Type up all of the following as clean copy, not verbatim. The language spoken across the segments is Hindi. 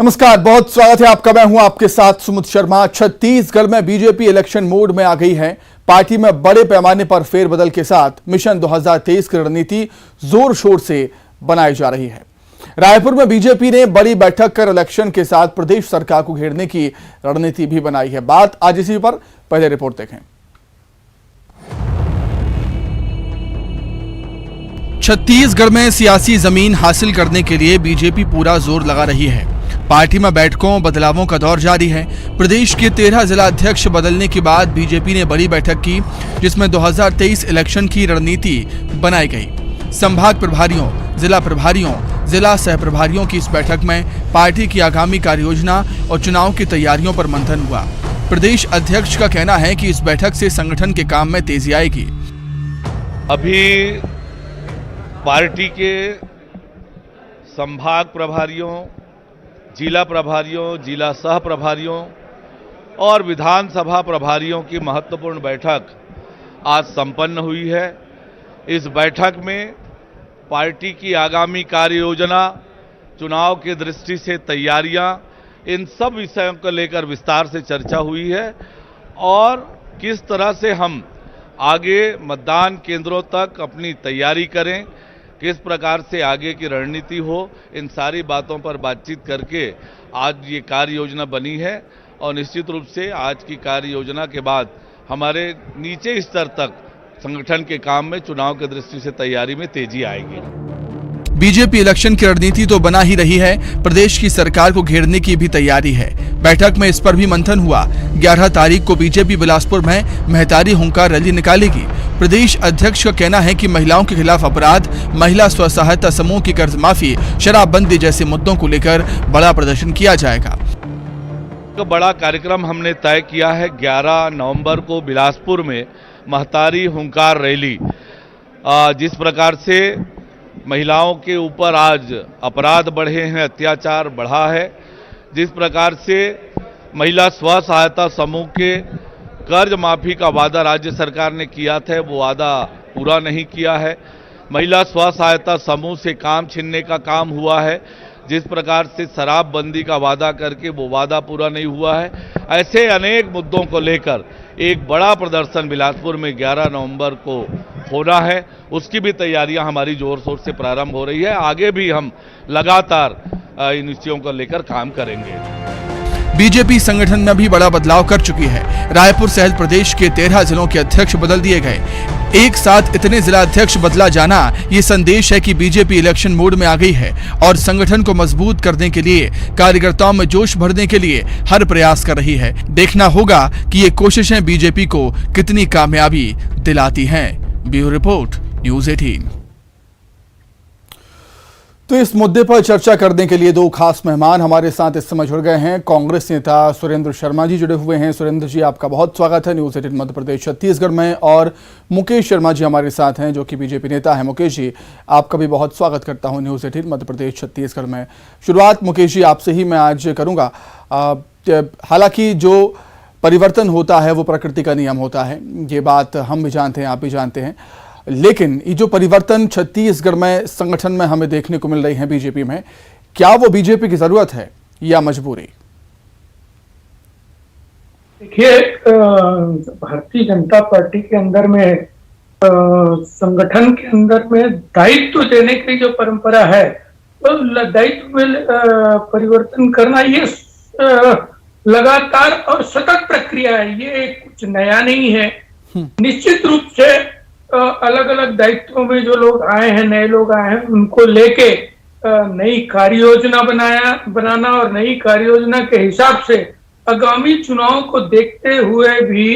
नमस्कार, बहुत स्वागत है आपका। मैं हूं आपके साथ सुमित शर्मा। छत्तीसगढ़ में बीजेपी इलेक्शन मोड में आ गई है। पार्टी में बड़े पैमाने पर फेरबदल के साथ मिशन 2023 की रणनीति जोर शोर से बनाई जा रही है। रायपुर में बीजेपी ने बड़ी बैठक कर इलेक्शन के साथ प्रदेश सरकार को घेरने की रणनीति भी बनाई है। बात आज इसी पर, पहले रिपोर्ट देखें। छत्तीसगढ़ में सियासी जमीन हासिल करने के लिए बीजेपी पूरा जोर लगा रही है। पार्टी में बैठकों बदलावों का दौर जारी है। प्रदेश के 13 जिला अध्यक्ष बदलने के बाद बीजेपी ने बड़ी बैठक की, जिसमें 2023 इलेक्शन की रणनीति बनाई गई। संभाग प्रभारियों, जिला प्रभारियों, जिला सह प्रभारियों की इस बैठक में पार्टी की आगामी कार्ययोजना और चुनाव की तैयारियों पर मंथन हुआ। प्रदेश अध्यक्ष का कहना है कि इस बैठक से संगठन के काम में तेजी आएगी। अभी पार्टी के संभाग प्रभारियों, जिला प्रभारियों, जिला सह प्रभारियों और विधानसभा प्रभारियों की महत्वपूर्ण बैठक आज संपन्न हुई है। इस बैठक में पार्टी की आगामी कार्य योजना, चुनाव की दृष्टि से तैयारियां, इन सब विषयों को लेकर विस्तार से चर्चा हुई है और किस तरह से हम आगे मतदान केंद्रों तक अपनी तैयारी करें, किस प्रकार से आगे की रणनीति हो, इन सारी बातों पर बातचीत करके आज ये कार्य योजना बनी है। और निश्चित रूप से आज की कार्य योजना के बाद हमारे नीचे स्तर तक संगठन के काम में चुनाव की दृष्टि से तैयारी में तेजी आएगी। बीजेपी इलेक्शन की रणनीति तो बना ही रही है, प्रदेश की सरकार को घेरने की भी तैयारी है। बैठक में इस पर भी मंथन हुआ। 11 तारीख को बीजेपी बिलासपुर में महतारी हुंकार रैली निकालेगी। प्रदेश अध्यक्ष का कहना है कि महिलाओं के खिलाफ अपराध, महिला स्व सहायता समूह की कर्ज माफी, शराबबंदी जैसे मुद्दों को लेकर बड़ा प्रदर्शन किया जाएगा। तो बड़ा कार्यक्रम हमने तय किया है 11 नवंबर को बिलासपुर में महतारी हुंकार रैली। जिस प्रकार से महिलाओं के ऊपर आज अपराध बढ़े हैं, अत्याचार बढ़ा है, जिस प्रकार से महिला स्व सहायता समूह के कर्ज माफी का वादा राज्य सरकार ने किया था, वो वादा पूरा नहीं किया है। महिला स्व सहायता समूह से काम छीनने का काम हुआ है। जिस प्रकार से शराबबंदी का वादा करके वो वादा पूरा नहीं हुआ है। ऐसे अनेक मुद्दों को लेकर एक बड़ा प्रदर्शन बिलासपुर में 11 नवंबर को होना है। उसकी भी तैयारियां हमारी जोर शोर से प्रारंभ हो रही है। आगे भी हम लगातार इन विषयों को लेकर काम करेंगे। बीजेपी संगठन में भी बड़ा बदलाव कर चुकी है। रायपुर सहित प्रदेश के 13 जिलों के अध्यक्ष बदल दिए गए। एक साथ इतने जिला अध्यक्ष बदला जाना ये संदेश है कि बीजेपी इलेक्शन मोड में आ गई है और संगठन को मजबूत करने के लिए, कार्यकर्ताओं में जोश भरने के लिए हर प्रयास कर रही है। देखना होगा कि ये कोशिशें बीजेपी को कितनी कामयाबी दिलाती हैं। Bureau report, news 18। तो इस मुद्दे पर चर्चा करने के लिए दो खास मेहमान हमारे साथ इस समय जुड़ गए हैं। कांग्रेस नेता सुरेंद्र शर्मा जी जुड़े हुए हैं। सुरेंद्र जी, आपका बहुत स्वागत है न्यूज़ 18 मध्य प्रदेश छत्तीसगढ़ में। और मुकेश शर्मा जी हमारे साथ हैं, जो कि बीजेपी नेता है। मुकेश जी, आपका भी बहुत स्वागत करता हूं न्यूज़ 18 मध्य प्रदेश छत्तीसगढ़ में। शुरुआत मुकेश जी आपसे ही मैं आज करूंगा। हालांकि जो परिवर्तन होता है वो प्रकृति का नियम होता है, ये बात हम भी जानते हैं, आप भी जानते हैं। लेकिन ये जो परिवर्तन छत्तीसगढ़ में संगठन में हमें देखने को मिल रही है बीजेपी में, क्या वो बीजेपी की जरूरत है या मजबूरी? देखिए, भारतीय जनता पार्टी के अंदर में संगठन के अंदर में दायित्व देने की जो परंपरा है, तो दायित्व में परिवर्तन करना ये लगातार और सतत प्रक्रिया है। ये कुछ नया नहीं है। निश्चित रूप से अलग अलग दायित्वों में जो लोग आए हैं, नए लोग आए हैं, उनको लेके नई कार्य योजना बनाना और नई कार्य योजना के हिसाब से आगामी चुनाव को देखते हुए भी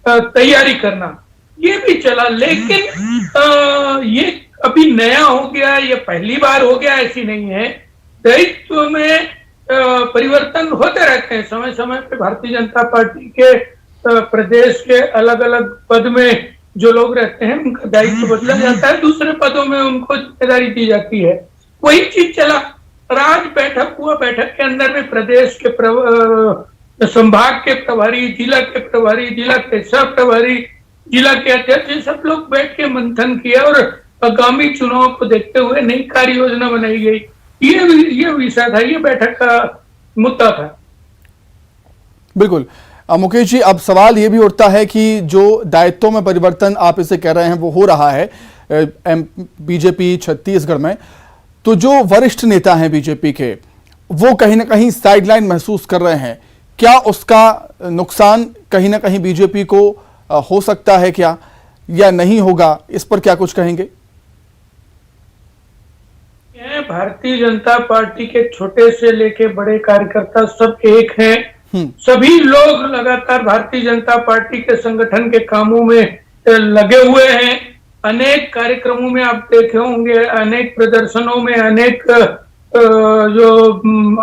तैयारी करना, ये भी चला। लेकिन ये अभी नया हो गया, ये पहली बार हो गया ऐसी नहीं है। दायित्व में परिवर्तन होते रहते हैं। समय समय पे भारतीय जनता पार्टी के प्रदेश के अलग अलग पद में जो लोग रहते हैं उनका दायित्व बदला जाता है, दूसरे पदों में उनको जिम्मेदारी दी जाती है। वही चीज चला। आज बैठक हुआ, बैठक के अंदर में प्रदेश के संभाग के प्रभारी, जिला के प्रभारी, जिला के सह प्रभारी, जिला के अध्यक्ष, सब लोग बैठ के मंथन किया और आगामी चुनाव को देखते हुए नई कार्य योजना बनाई गई। ये विषय था, ये बैठक का मुद्दा था। बिल्कुल। मुकेश जी, अब सवाल ये भी उठता है कि जो दायित्वों में परिवर्तन आप इसे कह रहे हैं वो हो रहा है बीजेपी छत्तीसगढ़ में, तो जो वरिष्ठ नेता हैं बीजेपी के वो कहीं ना कहीं साइडलाइन महसूस कर रहे हैं। क्या उसका नुकसान कहीं ना कहीं बीजेपी को हो सकता है क्या, या नहीं होगा? इस पर क्या कुछ कहेंगे? भारतीय जनता पार्टी के छोटे से लेके बड़े कार्यकर्ता सब एक हैं। सभी लोग लगातार भारतीय जनता पार्टी के संगठन के कामों में लगे हुए हैं। अनेक कार्यक्रमों में आप देखे होंगे, अनेक प्रदर्शनों में, अनेक जो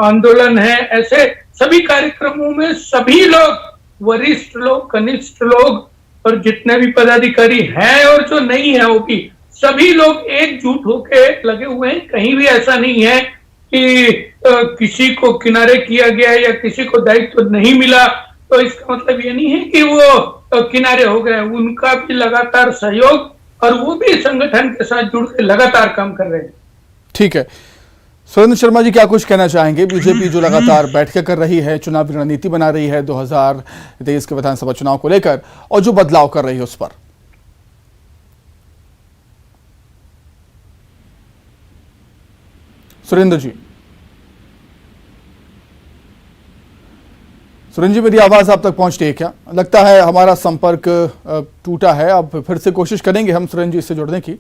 आंदोलन है, ऐसे सभी कार्यक्रमों में सभी लोग, वरिष्ठ लोग, कनिष्ठ लोग और जितने भी पदाधिकारी हैं और जो नहीं है वो भी, सभी लोग एकजुट होके लगे हुए हैं। कहीं भी ऐसा नहीं है कि किसी को किनारे किया गया या किसी को दायित्व नहीं मिला, तो इसका मतलब ये नहीं है कि वो किनारे हो गए। उनका भी लगातार सहयोग और वो भी संगठन के साथ जुड़ के लगातार काम कर रहे हैं। ठीक है, सुरेंद्र शर्मा जी क्या कुछ कहना चाहेंगे? बीजेपी जो लगातार बैठकें कर रही है, चुनावी रणनीति बना रही है 2023 के विधानसभा चुनाव को लेकर, और जो बदलाव कर रही है उस पर। सुरेंद्र जी, सुरेंद्र जी, मेरी आवाज आप तक पहुंचती है क्या? लगता है हमारा संपर्क टूटा है। अब फिर से कोशिश करेंगे हम सुरेंद्र जी से जुड़ने की।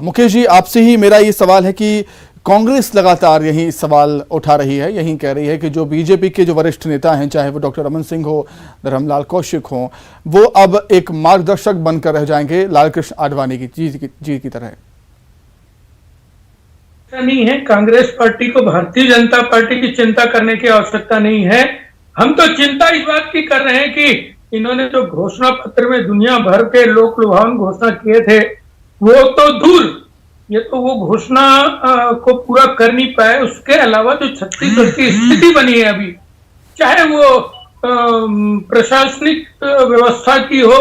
मुकेश जी, आपसे ही मेरा ये सवाल है कि कांग्रेस लगातार यही सवाल उठा रही है, यही कह रही है कि जो बीजेपी के जो वरिष्ठ नेता हैं, चाहे वो डॉक्टर रमन सिंह हो, धर्मलाल कौशिक हो, वो अब एक मार्गदर्शक बनकर रह जाएंगे लालकृष्ण आडवाणी जी की तरह। नहीं है, कांग्रेस पार्टी को भारतीय जनता पार्टी की चिंता करने की आवश्यकता नहीं है। हम तो चिंता इस बात की कर रहे हैं कि इन्होंने जो घोषणा पत्र में दुनिया भर के लोक लुभावन घोषणा किए थे वो तो दूर, ये तो वो घोषणा को पूरा कर नहीं पाए। उसके अलावा जो छत्तीसगढ़ की स्थिति बनी है अभी, चाहे वो प्रशासनिक व्यवस्था की हो,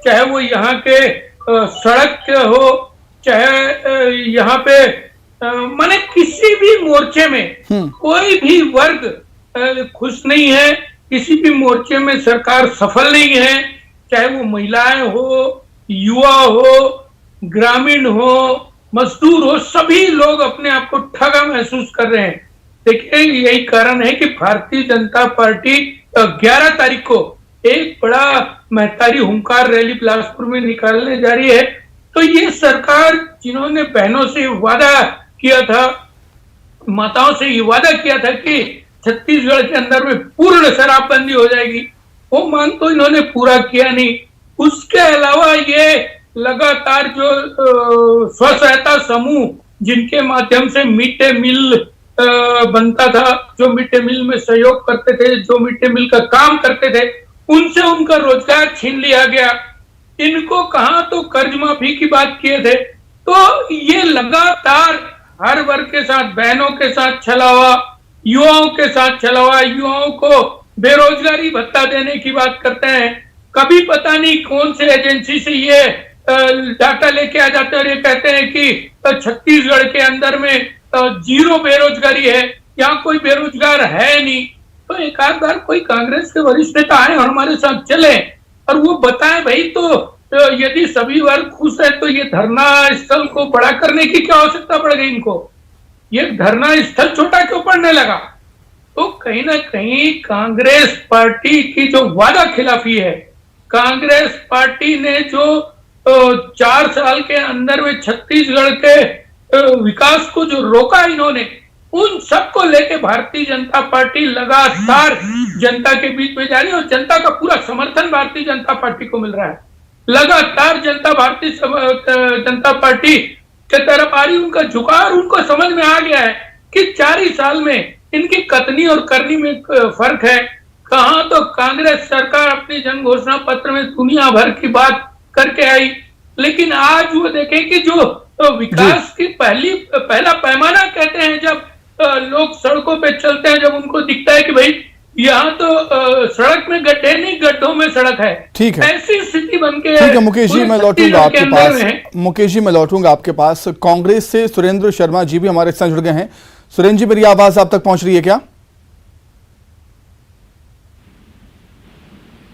चाहे वो यहाँ के सड़क के हो, चाहे यहाँ पे माने किसी भी मोर्चे में कोई भी वर्ग खुश नहीं है, किसी भी मोर्चे में सरकार सफल नहीं है। चाहे वो महिलाएं हो, युवा हो, ग्रामीण हो, मजदूर हो, सभी लोग अपने आप को ठगा महसूस कर रहे हैं। देखिए, यही कारण है कि भारतीय जनता पार्टी 11 तारीख को एक बड़ा महतारी हुंकार रैली बिलासपुर में निकालने जा रही है। तो ये सरकार जिन्होंने बहनों से वादा किया था, माताओं से ये वादा किया था कि छत्तीसगढ़ के अंदर में पूर्ण शराबबंदी हो जाएगी, वो मांग तो इन्होंने पूरा किया नहीं। उसके अलावा ये लगातार जो स्व सहायता समूह जिनके माध्यम से मिड डे मील बनता था, जो मिड डे मील में सहयोग करते थे, जो मिड डे मील का काम करते थे, उनसे उनका रोजगार छीन लिया गया। इनको कहां तो कर्ज माफी की बात किए थे। तो ये लगातार हर वर्ग के साथ, बहनों के साथ छलावा, युवाओं के साथ छलावा, युवाओं को बेरोजगारी भत्ता देने की बात करते हैं। कभी पता नहीं कौन से एजेंसी से ये डाटा लेके आ जाते हैं और ये कहते हैं कि छत्तीसगढ़ के अंदर में जीरो बेरोजगारी है, यहाँ कोई बेरोजगार है नहीं। तो एक आध बार कोई कांग्रेस के वरिष्ठ नेता आए और हमारे साथ चले और वो बताएं भाई, तो यदि सभी वर्ग खुश है तो ये धरना स्थल को बड़ा करने की क्या आवश्यकता पड़ गई इनको? ये धरना स्थल छोटा क्यों पड़ने लगा? तो कहीं ना कहीं कांग्रेस पार्टी की जो वादा खिलाफी है, कांग्रेस पार्टी ने जो 4 साल के अंदर में छत्तीसगढ़ के विकास को जो रोका इन्होंने, उन सबको लेके भारतीय जनता पार्टी लगातार जनता के बीच में जा रही है और जनता का पूरा समर्थन भारतीय जनता पार्टी को मिल रहा है। लगातार जनता भारतीय जनता पार्टी के तरफ आ रही, उनका झुकाव, उनको समझ में आ गया है कि 4 ही साल में इनकी कथनी और करनी में फर्क है। कहां तो कांग्रेस सरकार अपनी जन घोषणा पत्र में दुनिया भर की बात करके आई, लेकिन आज वो देखें कि जो विकास की पहला पैमाना कहते हैं, जब लोग सड़कों पे चलते हैं, जब उनको दिखता है कि भाई यहाँ तो सड़क में गड्ढे नहीं, गड्ढों में सड़क है। ठीक है, ऐसी स्थिति बन के। ठीक है मुकेश जी, मैं लौटूंगा आपके पास। मुकेश जी, मैं लौटूंगा आपके पास। कांग्रेस से सुरेंद्र शर्मा जी भी हमारे साथ जुड़ गए हैं। सुरेंद्र जी, मेरी आवाज आप तक पहुंच रही है क्या?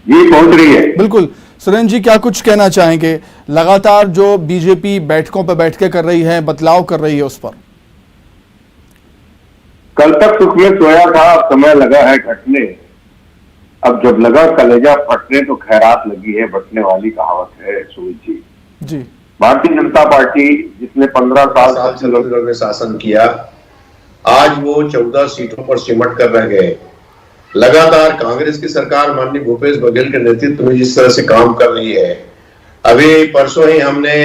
ये पहुंच रही है। बिल्कुल। सुरेंद्र जी, क्या कुछ कहना चाहेंगे? लगातार जो बीजेपी बैठकों पर बैठकें कर रही है, बदलाव कर रही है, उस पर कल तक सुख में सोया था, अब समय लगा है घटने। अब जब लगा कलेजा फटने तो खैरात लगी है बटने वाली कहावत है सुमित जी। भारतीय जनता पार्टी जिसने 15 साल छत्तीसगढ़ में शासन किया, आज वो 14 सीटों पर सिमट कर रह गए। लगातार कांग्रेस की सरकार माननीय भूपेश बघेल के नेतृत्व में जिस तरह से काम कर रही है, अभी परसों ही हमने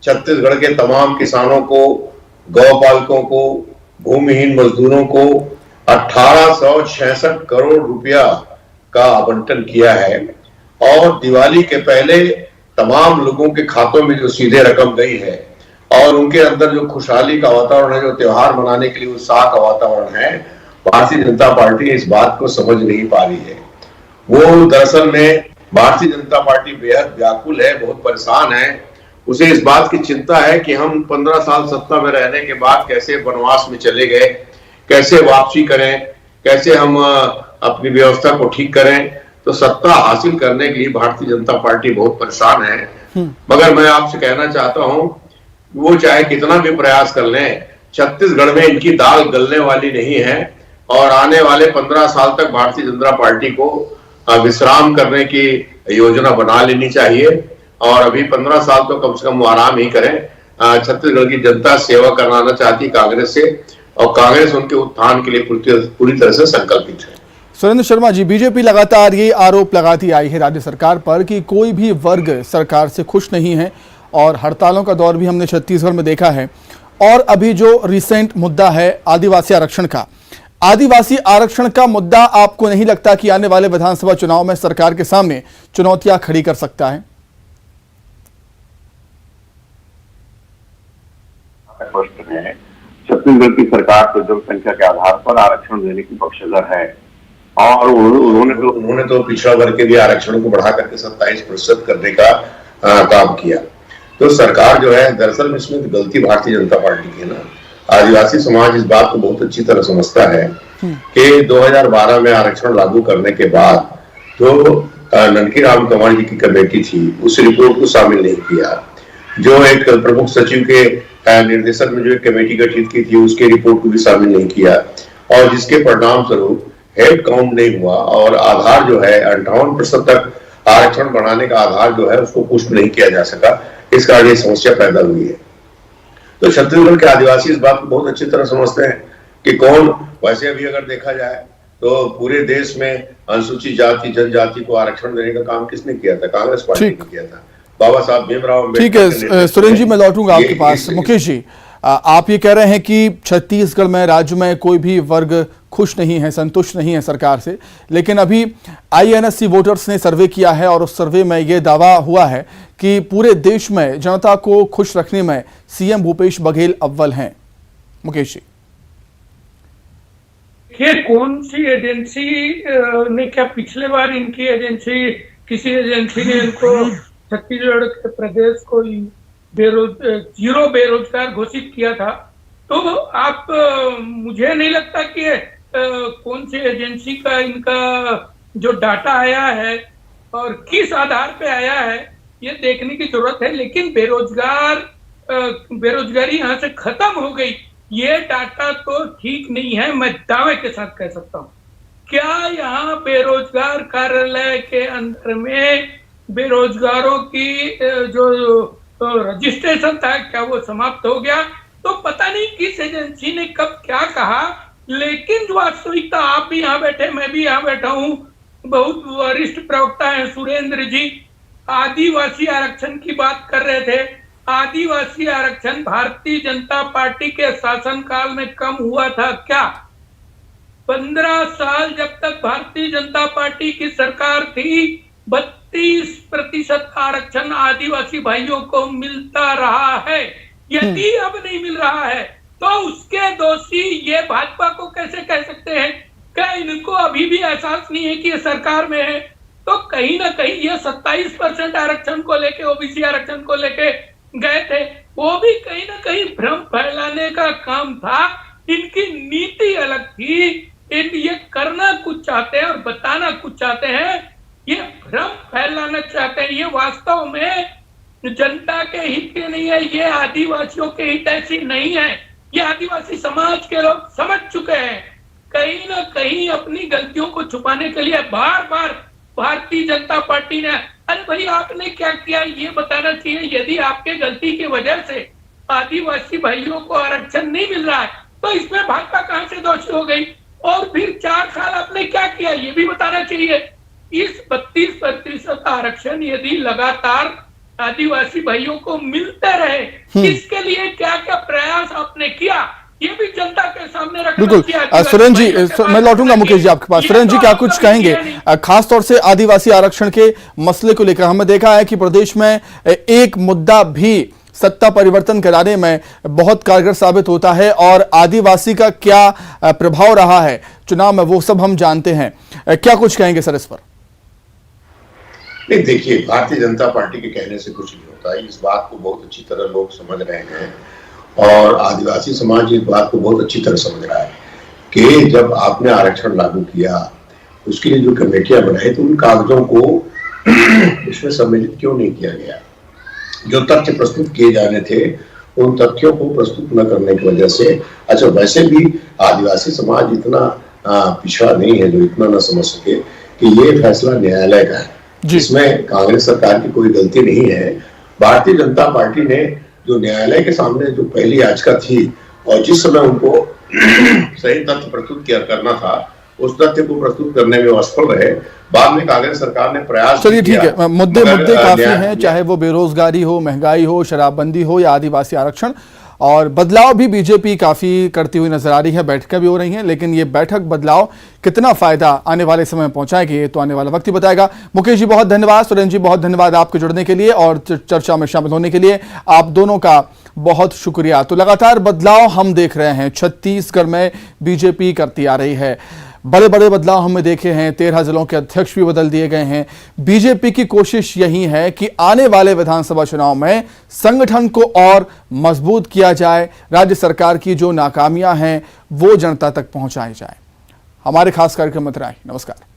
छत्तीसगढ़ के तमाम किसानों को, गौपालकों को, भूमिहीन मजदूरों को 1866 करोड़ रुपया का आवंटन किया है और दिवाली के पहले तमाम लोगों के खातों में जो सीधे रकम गई है और उनके अंदर जो खुशहाली का वातावरण है, जो त्योहार मनाने के लिए उत्साह का वातावरण है, भारतीय जनता पार्टी इस बात को समझ नहीं पा रही है। वो दरअसल में भारतीय जनता पार्टी बेहद व्याकुल है, बहुत परेशान है। उसे इस बात की चिंता है कि हम 15 साल सत्ता में रहने के बाद कैसे वनवास में चले गए, कैसे वापसी करें, कैसे हम अपनी व्यवस्था को ठीक करें। तो सत्ता हासिल करने के लिए भारतीय जनता पार्टी बहुत परेशान है। मगर मैं आपसे कहना चाहता हूं, वो चाहे कितना भी प्रयास कर लें, छत्तीसगढ़ में इनकी दाल गलने वाली नहीं है और आने वाले 15 साल तक भारतीय जनता पार्टी को विश्राम करने की योजना बना लेनी चाहिए और अभी 15 साल तो कम से कम वो आराम ही करें। छत्तीसगढ़ की जनता सेवा कराना चाहती कांग्रेस से और कांग्रेस उनके उत्थान के लिए पूरी तरह से संकल्पित है। सुरेंद्र शर्मा जी, बीजेपी लगातार ये आरोप लगाती आई है राज्य सरकार पर कि कोई भी वर्ग सरकार से खुश नहीं है और हड़तालों का दौर भी हमने छत्तीसगढ़ में देखा है। और अभी जो रिसेंट मुद्दा है आदिवासी आरक्षण का मुद्दा, आपको नहीं लगता कि आने वाले विधानसभा चुनाव में सरकार के सामने चुनौतियां खड़ी कर सकता है? छत्तीसगढ़ की सरकार तो जनसंख्या के आधार पर आरक्षण देने की पक्षधर है और उन्होंने तो पिछड़ा वर्ग के लिए आरक्षण को बढ़ा करके 27% करने का काम किया। तो सरकार जो है, दरअसल इसमें तो गलती भारतीय जनता पार्टी की है ना। आदिवासी समाज इस बात को बहुत अच्छी तरह समझता है कि 2012 में आरक्षण लागू करने के बाद जो ननकी राम कंवर जी की कमेटी थी, उस रिपोर्ट को शामिल नहीं किया। जो एक प्रमुख सचिव के निर्देशन में जो एक कमेटी गठित की थी, उसके रिपोर्ट को भी शामिल नहीं किया और जिसके परिणाम स्वरूप हेड काउंट नहीं हुआ और आधार जो है 58% तक आरक्षण बढ़ाने का आधार जो है उसको पुष्ट नहीं किया जा सका। इस कारण ये समस्या पैदा हुई है। तो छत्तीसगढ़ के आदिवासी इस बात को बहुत अच्छी तरह समझते हैं कि कौन, वैसे अभी अगर देखा जाए तो पूरे देश में अनुसूचित जाति जनजाति को आरक्षण देने का काम किसने किया था? कांग्रेस पार्टी ने किया था, बाबा साहब भीमराव अम्बेडकर। ठीक है सुरेंद्र जी, मैं लौटूंगा आपके पास। मुकेश जी, आप ये कह रहे हैं कि छत्तीसगढ़ में, राज्य में कोई भी वर्ग खुश नहीं है, संतुष्ट नहीं है सरकार से, लेकिन अभी INSC वोटर्स ने सर्वे किया है और उस सर्वे में ये दावा हुआ है कि पूरे देश में जनता को खुश रखने में CM भूपेश बघेल अव्वल हैं। मुकेश जी, ये कौन सी एजेंसी ने, क्या पिछले बार इनकी एजेंसी, किसी एजेंसी ने इनको छत्तीसगढ़ के प्रदेश को जीरो बेरोजगार घोषित किया था? तो आप, मुझे नहीं लगता कि कौन सी एजेंसी का इनका जो डाटा आया है और किस आधार पे आया है, ये देखने की जरूरत है। लेकिन बेरोजगारी यहाँ से खत्म हो गई, ये डाटा तो ठीक नहीं है, मैं दावे के साथ कह सकता हूँ। क्या यहाँ बेरोजगार कार्यालय के अंदर में बेरोजगारों की जो रजिस्ट्रेशन था, क्या वो समाप्त हो गया? तो पता नहीं किस एजेंसी ने कब क्या कहा, लेकिन जो वास्तविकता, आप भी यहाँ बैठे, मैं भी यहाँ बैठा हूँ, बहुत वरिष्ठ प्रवक्ता हैं सुरेंद्र जी, आदिवासी आरक्षण की बात कर रहे थे। आदिवासी आरक्षण भारतीय जनता पार्टी के शासनकाल में कम हुआ था क्या? 15 साल जब तक भारतीय जनता पार्टी की सरकार थी, 32% आरक्षण आदिवासी भाइयों को मिलता रहा है। यदि अब नहीं मिल रहा है तो उसके दोषी ये भाजपा को कैसे कह सकते हैं? क्या इनको अभी भी एहसास नहीं है कि ये सरकार में है? तो कहीं ना कहीं ये 27% आरक्षण को लेके, OBC आरक्षण को लेके गए थे, वो भी कहीं ना कहीं भ्रम फैलाने का काम था। इनकी नीति अलग थी, ये करना कुछ चाहते हैं और बताना कुछ चाहते हैं। ये भ्रम फैलाना चाहते हैं। ये वास्तव में जनता के हित के नहीं है, ये आदिवासियों के हित ऐसी नहीं है। ये आदिवासी समाज के लोग समझ चुके हैं, कहीं ना कहीं अपनी गलतियों को छुपाने के लिए बार बार भारतीय जनता पार्टी ने, अरे भाई आपने क्या किया ये बताना चाहिए। यदि आपके गलती की वजह से आदिवासी भाइयों को आरक्षण नहीं मिल रहा है तो इसमें भाजपा कहां से दोषी हो गई? और फिर 4 साल आपने क्या किया ये भी बताना चाहिए। इस 32% आरक्षण यदि लगातार आदिवासी भाइयों को मिलते रहे, इसके लिए क्या क्या प्रयास आपने किया ये भी जनता के सामने रखना बिल्कुल। चाहिए। सुरेंद्र जी, मैं लौटूंगा मुकेश जी आपके पास। सुरेंद्र जी, क्या कुछ कहेंगे खास तौर से आदिवासी आरक्षण के मसले को लेकर? हमने देखा है कि प्रदेश में एक मुद्दा भी सत्ता परिवर्तन कराने में बहुत कारगर साबित होता है और आदिवासी का क्या प्रभाव रहा है चुनाव में वो सब हम जानते हैं। क्या कुछ कहेंगे सर इस पर? नहीं, देखिए, भारतीय जनता पार्टी के कहने से कुछ नहीं होता है। इस बात को बहुत अच्छी तरह लोग समझ रहे हैं और आदिवासी समाज इस बात को बहुत अच्छी तरह समझ रहा है कि जब आपने आरक्षण लागू किया उसके लिए जो कमेटियां बनाई तो उन कागजों को इसमें सम्मिलित क्यों नहीं किया गया। जो तथ्य प्रस्तुत किए जाने थे उन तथ्यों को प्रस्तुत न करने की वजह से, अच्छा वैसे भी आदिवासी समाज इतना पिछड़ा नहीं है जो इतना न समझ सके कि ये फैसला न्यायालय का है, जिसमें कांग्रेस सरकार की कोई गलती नहीं है। भारतीय जनता पार्टी ने जो न्यायालय के सामने जो पहली याचिका थी और जिस समय उनको सही तथ्य प्रस्तुत करना था उस तथ्य को प्रस्तुत करने में असफल रहे। बाद में कांग्रेस सरकार ने प्रयास, चलिए ठीक है, मुद्दे काफी हैं, चाहे वो बेरोजगारी हो, महंगाई हो, शराबबंदी हो या आदिवासी आरक्षण। और बदलाव भी बीजेपी काफी करती हुई नजर आ रही है, बैठकें भी हो रही हैं, लेकिन ये बैठक बदलाव कितना फायदा आने वाले समय में पहुंचाएगी ये तो आने वाला वक्त ही बताएगा। मुकेश जी बहुत धन्यवाद, सुरेंद्र जी बहुत धन्यवाद आपके जुड़ने के लिए और चर्चा में शामिल होने के लिए। आप दोनों का बहुत शुक्रिया। तो लगातार बदलाव हम देख रहे हैं, छत्तीसगढ़ में बीजेपी करती आ रही है। बड़े बड़े बदलाव हमने देखे हैं, 13 जिलों के अध्यक्ष भी बदल दिए गए हैं। बीजेपी की कोशिश यही है कि आने वाले विधानसभा चुनाव में संगठन को और मजबूत किया जाए, राज्य सरकार की जो नाकामियां हैं वो जनता तक पहुंचाई जाए। हमारे खास कार्यक्रम में इतना ही। नमस्कार।